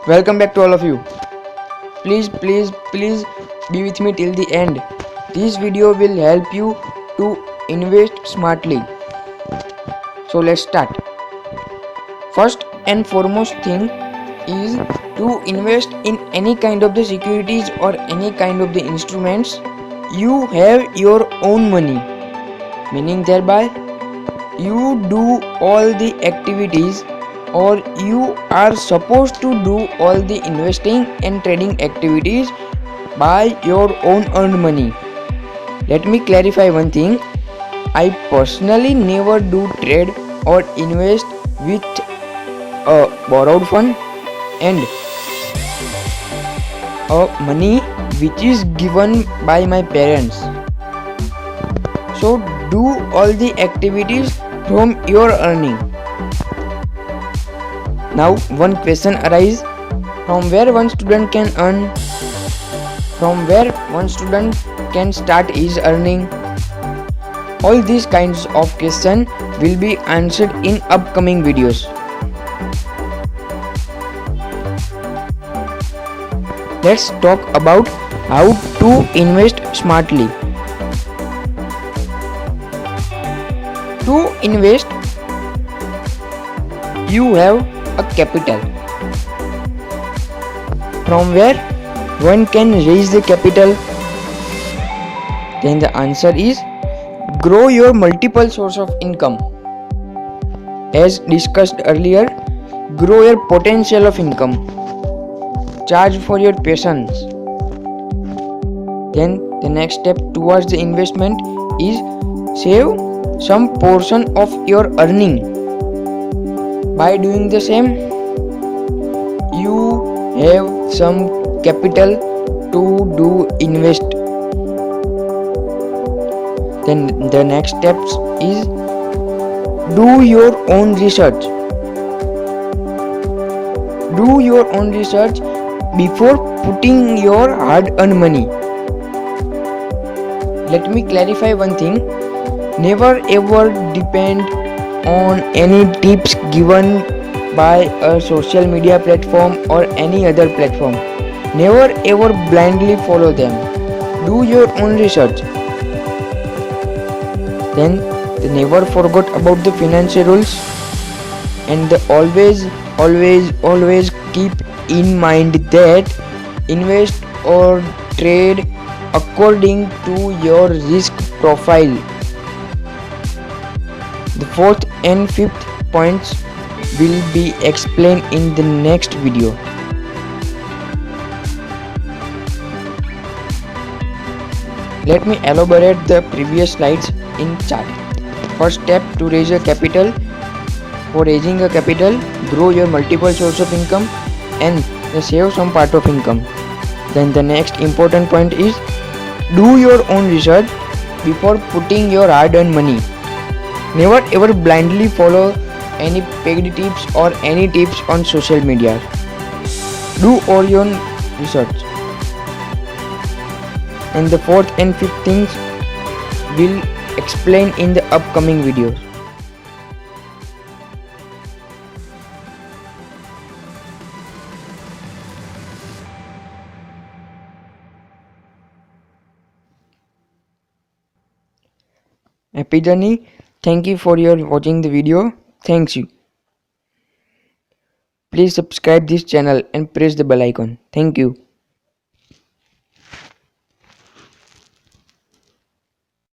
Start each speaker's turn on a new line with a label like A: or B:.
A: Welcome back to all of you. Please be with me till the end. This video will help you to invest smartly. So let's start. First and foremost thing is to invest in any kind of the securities or any kind of the instruments. You have your own money, meaning thereby you do all the activities or you are supposed to do all the investing and trading activities by your own earned money. Let me clarify one thing. I personally never do trade or invest with a borrowed fund and money which is given by my parents. So do all the activities from your earning. Now one question arises, from where one student can earn, from where one student can start his earning. All these kinds of questions will be answered in upcoming videos. Let's talk about how to invest smartly. To invest, you have a capital. From where one can raise the capital? Then the answer is grow your multiple source of income. As discussed earlier, grow your potential of income. Charge for your patience. Then the next step towards the investment is save some portion of your earning. By doing the same, you have some capital to do invest. Then the next steps is do your own research. Do your own research before putting your hard-earned money. Let me clarify one thing. Never ever depend on any tips given by a social media platform or any other platform. Never ever blindly follow them. Do your own research. Then never forget about the financial rules and always keep in mind that invest or trade according to your risk profile. The fourth and fifth points will be explained in the next video. Let me elaborate the previous slides in chart. First step to raise a capital. For raising a capital, grow your multiple source of income and save some part of income. Then the next important point is do your own research before putting your hard-earned money. Never ever blindly follow any paid tips or any tips on social media. Do all your research. And the fourth and fifth things will explain in the upcoming videos. Happy journey. Thank you for your watching the video. Thanks you. Please subscribe this channel and press the bell icon. Thank you.